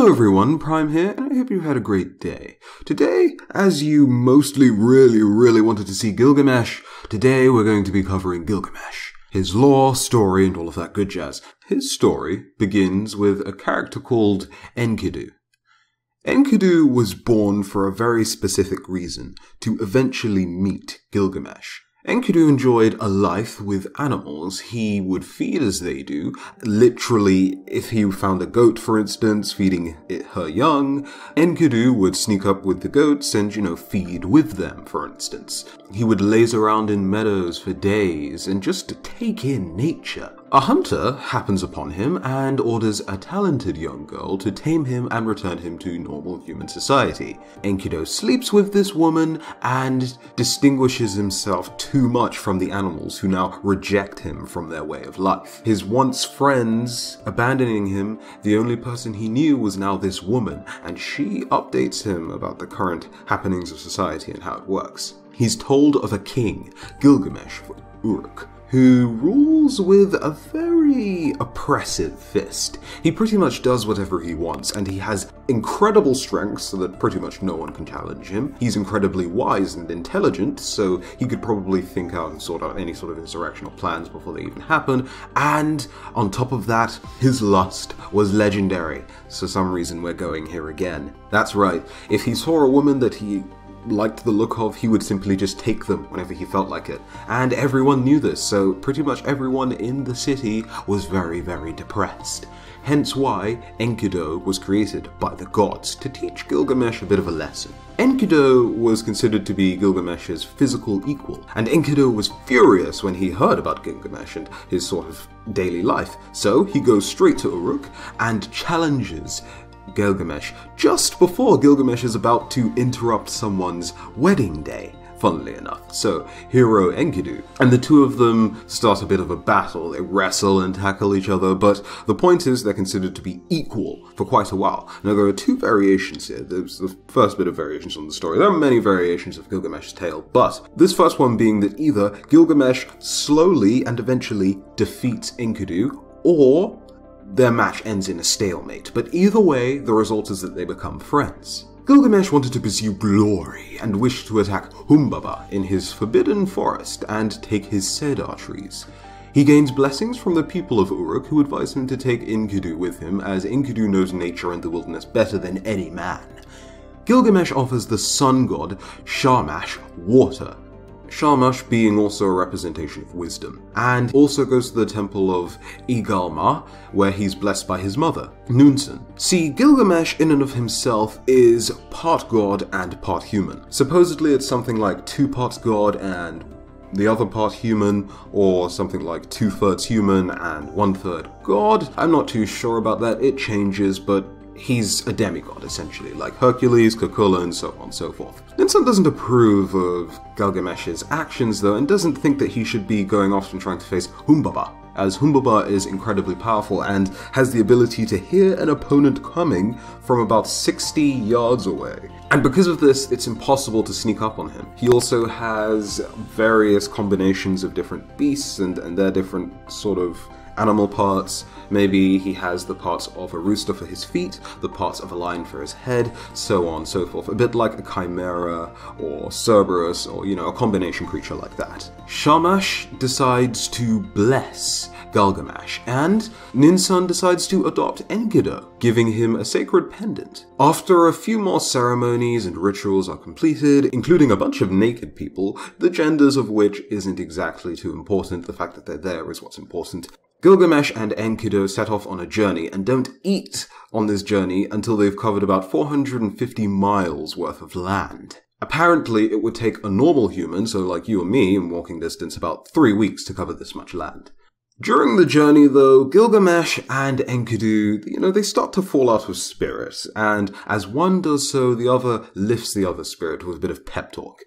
Hello everyone, Prime here, and I hope you had a great day. Today, as you mostly really wanted to see Gilgamesh, today we're going to be covering Gilgamesh. His lore, story, and all of that good jazz. His story begins with a character called Enkidu. Enkidu was born for a very specific reason, to eventually meet Gilgamesh. Enkidu enjoyed a life with animals. He would feed as they do. Literally, if he found a goat, for instance, feeding her young, Enkidu would sneak up with the goats and, feed with them, for instance. He would laze around in meadows for days and just take in nature. A hunter happens upon him and orders a talented young girl to tame him and return him to normal human society. Enkidu sleeps with this woman and distinguishes himself too much from the animals who now reject him from their way of life. His once friends abandoning him, the only person he knew was now this woman, and she updates him about the current happenings of society and how it works. He's told of a king, Gilgamesh of Uruk, who rules with a very oppressive fist. He pretty much does whatever he wants, and he has incredible strength so that pretty much no one can challenge him. He's incredibly wise and intelligent, so he could probably think out and sort out any sort of insurrectional plans before they even happen. And on top of that, his lust was legendary. For some reason we're going here again. That's right, if he saw a woman that he liked the look of, he would simply just take them whenever he felt like it. And everyone knew this, so pretty much everyone in the city was very depressed. Hence why Enkidu was created by the gods to teach Gilgamesh a bit of a lesson. Enkidu was considered to be Gilgamesh's physical equal, and Enkidu was furious when he heard about Gilgamesh and his sort of daily life. So he goes straight to Uruk and challenges Gilgamesh just before Gilgamesh is about to interrupt someone's wedding day, funnily enough. So, hero Enkidu. And the two of them start a bit of a battle. They wrestle and tackle each other, but the point is they're considered to be equal for quite a while. Now, there are two variations here. There's the first bit of variations on the story. There are many variations of Gilgamesh's tale, but this first one being that either Gilgamesh slowly and eventually defeats Enkidu, or their match ends in a stalemate, but either way, the result is that they become friends. Gilgamesh wanted to pursue glory and wished to attack Humbaba in his forbidden forest and take his cedar trees. He gains blessings from the people of Uruk, who advise him to take Enkidu with him, as Enkidu knows nature and the wilderness better than any man. Gilgamesh offers the sun god Shamash water, Shamash being also a representation of wisdom, and also goes to the temple of Igalma, where he's blessed by his mother, Nunsun. See, Gilgamesh in and of himself is part god and part human. Supposedly it's something like 2 parts god and the other part human, or something like 2/3 human and 1/3 god. I'm not too sure about that, it changes, but he's a demigod, essentially, like Hercules, Kukula, and so on and so forth. Nunsun doesn't approve of Gilgamesh's actions, though, and doesn't think that he should be going off and trying to face Humbaba, as Humbaba is incredibly powerful and has the ability to hear an opponent coming from about 60 yards away. And because of this, it's impossible to sneak up on him. He also has various combinations of different beasts and their different sort of animal parts. Maybe he has the parts of a rooster for his feet, the parts of a lion for his head, so on and so forth. A bit like a chimera or Cerberus or, a combination creature like that. Shamash decides to bless Gilgamesh, and Nunsun decides to adopt Enkidu, giving him a sacred pendant. After a few more ceremonies and rituals are completed, including a bunch of naked people, the genders of which isn't exactly too important, the fact that they're there is what's important, Gilgamesh and Enkidu set off on a journey and don't eat on this journey until they've covered about 450 miles worth of land. Apparently, it would take a normal human, so like you or me in walking distance, about 3 weeks to cover this much land. During the journey, though, Gilgamesh and Enkidu, they start to fall out of spirit, and as one does so, the other lifts the other spirit with a bit of pep talk.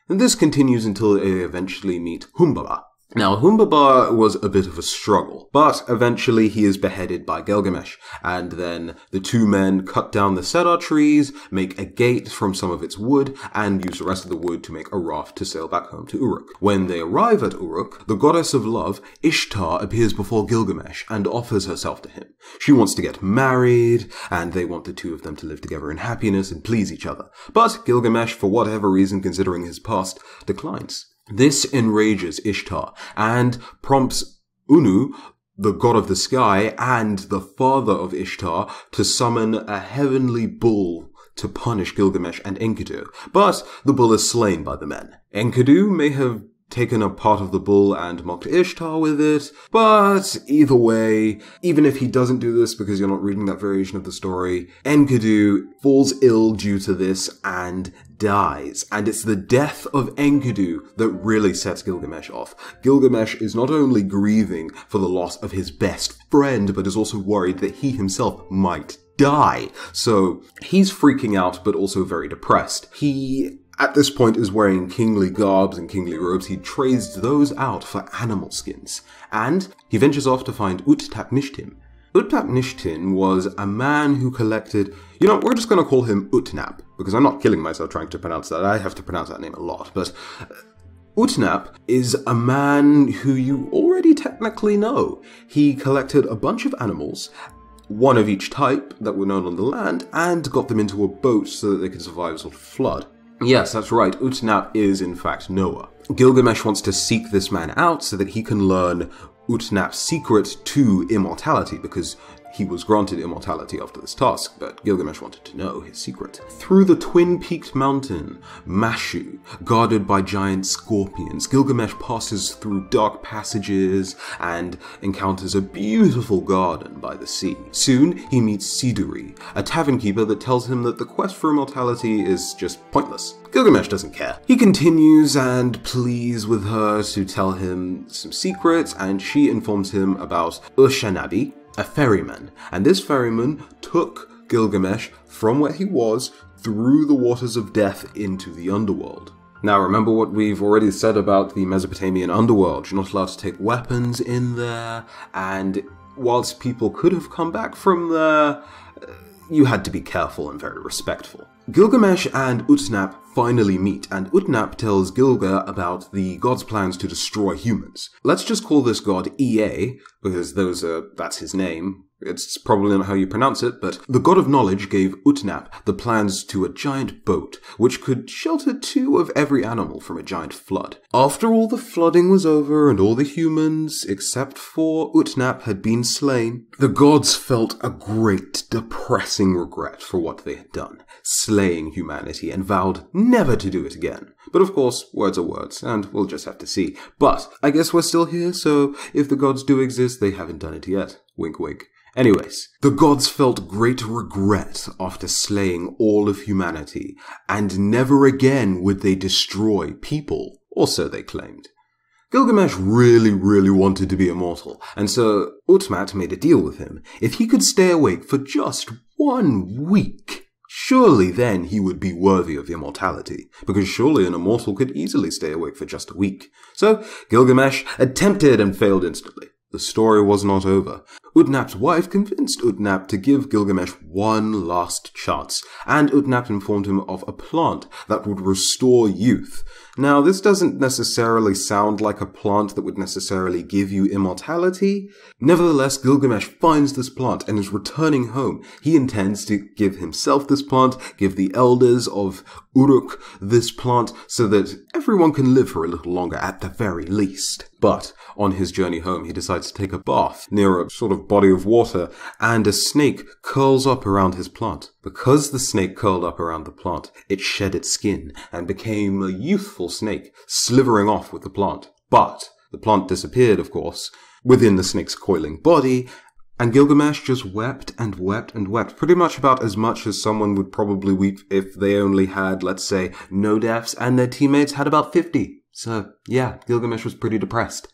And this continues until they eventually meet Humbaba. Now, Humbaba was a bit of a struggle, but eventually he is beheaded by Gilgamesh, and then the two men cut down the cedar trees, make a gate from some of its wood, and use the rest of the wood to make a raft to sail back home to Uruk. When they arrive at Uruk, the goddess of love, Ishtar, appears before Gilgamesh and offers herself to him. She wants to get married, and they want the two of them to live together in happiness and please each other. But Gilgamesh, for whatever reason, considering his past, declines. This enrages Ishtar and prompts Unu, the god of the sky and the father of Ishtar, to summon a heavenly bull to punish Gilgamesh and Enkidu. But the bull is slain by the men. Enkidu may have taken a part of the bull and mocked Ishtar with it, but either way, even if he doesn't do this because you're not reading that variation of the story, Enkidu falls ill due to this and dies. And it's the death of Enkidu that really sets Gilgamesh off. Gilgamesh is not only grieving for the loss of his best friend, but is also worried that he himself might die. So he's freaking out, but also very depressed. He at this point is wearing kingly garbs and kingly robes. He trades those out for animal skins. And he ventures off to find Utnapishtim. Utnapishtim was a man who collected, we're just going to call him Utnap, because I'm not killing myself trying to pronounce that. I have to pronounce that name a lot. But Utnap is a man who you already technically know. He collected a bunch of animals, one of each type that were known on the land, and got them into a boat so that they could survive a sort of flood. Yes, that's right, Utnap is in fact Noah. Gilgamesh wants to seek this man out so that he can learn Utnap's secret to immortality, because he was granted immortality after this task, but Gilgamesh wanted to know his secret. Through the twin-peaked mountain, Mashu, guarded by giant scorpions, Gilgamesh passes through dark passages and encounters a beautiful garden by the sea. Soon, he meets Siduri, a tavern keeper that tells him that the quest for immortality is just pointless. Gilgamesh doesn't care. He continues and pleads with her to tell him some secrets, and she informs him about Ushanabi, a ferryman, and this ferryman took Gilgamesh from where he was through the waters of death into the underworld. Now remember what we've already said about the Mesopotamian underworld. You're not allowed to take weapons in there, and whilst people could have come back from there, you had to be careful and very respectful. Gilgamesh and Utnap finally meet, and Utnap tells Gilga about the god's plans to destroy humans. Let's just call this god Ea, because that's his name. It's probably not how you pronounce it, but the god of knowledge gave Utnap the plans to a giant boat, which could shelter 2 of every animal from a giant flood. After all the flooding was over and all the humans, except for Utnap, had been slain, the gods felt a great, depressing regret for what they had done, slaying humanity, and vowed never to do it again. But of course, words are words, and we'll just have to see. But I guess we're still here, so if the gods do exist, they haven't done it yet. Wink wink. Anyways, the gods felt great regret after slaying all of humanity, and never again would they destroy people, or so they claimed. Gilgamesh really wanted to be immortal, and so Utnap made a deal with him. If he could stay awake for just 1 week, surely then he would be worthy of immortality, because surely an immortal could easily stay awake for just a week. So Gilgamesh attempted and failed instantly. The story was not over. Utnap's wife convinced Utnap to give Gilgamesh one last chance, and Utnap informed him of a plant that would restore youth. Now, this doesn't necessarily sound like a plant that would necessarily give you immortality. Nevertheless, Gilgamesh finds this plant and is returning home. He intends to give himself this plant, give the elders of Uruk this plant, so that everyone can live for a little longer at the very least. But on his journey home, he decides to take a bath near a sort of body of water, and a snake curls up around his plant. Because the snake curled up around the plant, it shed its skin and became a youthful snake, slithering off with the plant. But the plant disappeared, of course, within the snake's coiling body, and Gilgamesh just wept and wept and wept, pretty much about as much as someone would probably weep if they only had, let's say, no deaths and their teammates had about 50. So, yeah, Gilgamesh was pretty depressed.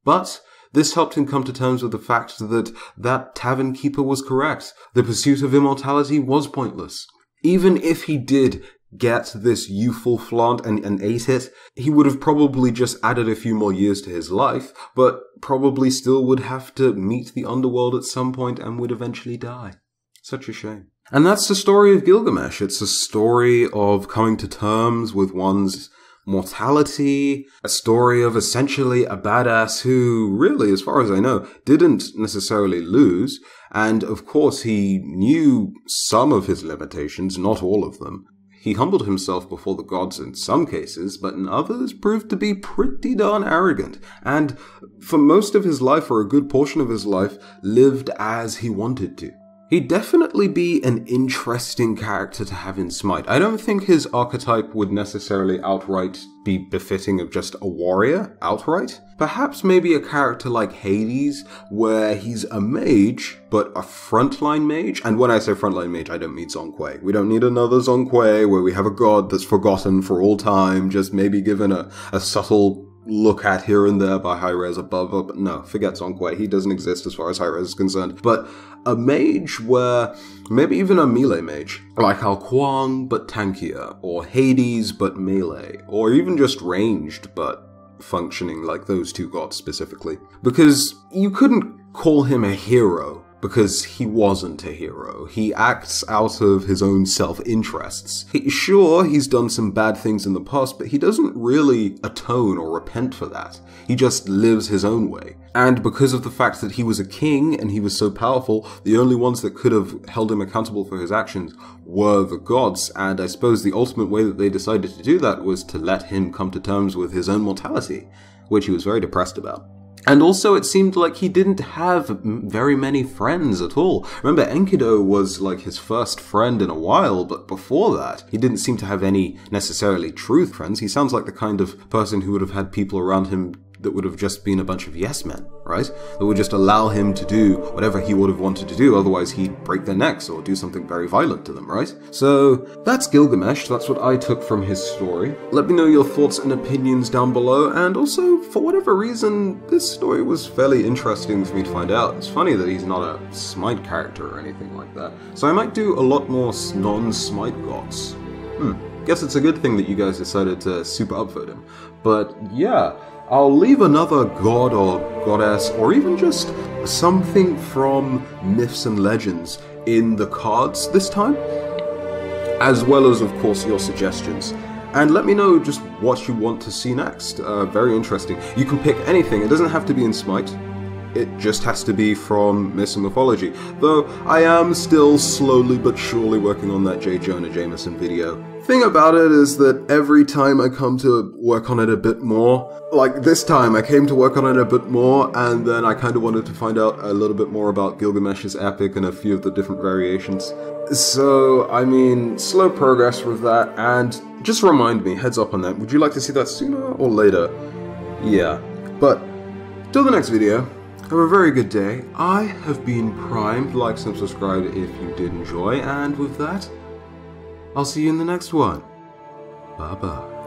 But this helped him come to terms with the fact that that tavern keeper was correct. The pursuit of immortality was pointless. Even if he did get this youthful flaunt and ate it, he would have probably just added a few more years to his life, but probably still would have to meet the underworld at some point and would eventually die. Such a shame. And that's the story of Gilgamesh. It's a story of coming to terms with one's mortality, a story of essentially a badass who really, as far as I know, didn't necessarily lose. And of course, he knew some of his limitations, not all of them. He humbled himself before the gods in some cases, but in others proved to be pretty darn arrogant. And for most of his life, or a good portion of his life, lived as he wanted to. He'd definitely be an interesting character to have in Smite. I don't think his archetype would necessarily outright be befitting of just a warrior, outright. Perhaps maybe a character like Hades, where he's a mage, but a frontline mage. And when I say frontline mage, I don't mean Zhong-Kui. We don't need another Zhong-Kui where we have a god that's forgotten for all time, just maybe given a subtle look at here and there by Hi-Rez above, but no, forget Zhong-Kui. He doesn't exist as far as Hi-Rez is concerned. But a mage where, maybe even a melee mage, like Hao Kuang but tankier, or Hades but melee, or even just ranged but functioning like those two gods specifically. Because you couldn't call him a hero, because he wasn't a hero. He acts out of his own self-interests. Sure, he's done some bad things in the past, but he doesn't really atone or repent for that. He just lives his own way. And because of the fact that he was a king and he was so powerful, the only ones that could have held him accountable for his actions were the gods, and I suppose the ultimate way that they decided to do that was to let him come to terms with his own mortality, which he was very depressed about. And also, it seemed like he didn't have very many friends at all. Remember, Enkidu was like his first friend in a while, but before that, he didn't seem to have any necessarily true friends. He sounds like the kind of person who would have had people around him that would have just been a bunch of yes men, right? That would just allow him to do whatever he would have wanted to do, otherwise he'd break their necks or do something very violent to them, right? So that's Gilgamesh, that's what I took from his story. Let me know your thoughts and opinions down below, and also, for whatever reason, this story was fairly interesting for me to find out. It's funny that he's not a Smite character or anything like that, so I might do a lot more non-Smite gods. Guess it's a good thing that you guys decided to super upvote him. But yeah, I'll leave another god or goddess, or even just something from myths and legends in the cards this time, as well as, of course, your suggestions. And let me know just what you want to see next. Very interesting. You can pick anything. It doesn't have to be in Smite. It just has to be from myths and mythology. Though I am still slowly but surely working on that J. Jonah Jameson video. Thing about it is that every time I come to work on it a bit more, like this time I came to work on it a bit more, and then I kind of wanted to find out a little bit more about Gilgamesh's epic and a few of the different variations. So, I mean, slow progress with that, and just remind me, heads up on that, would you like to see that sooner or later? Yeah, but till the next video, have a very good day. I have been Primed. Like and subscribe if you did enjoy, and with that, I'll see you in the next one. Bye-bye.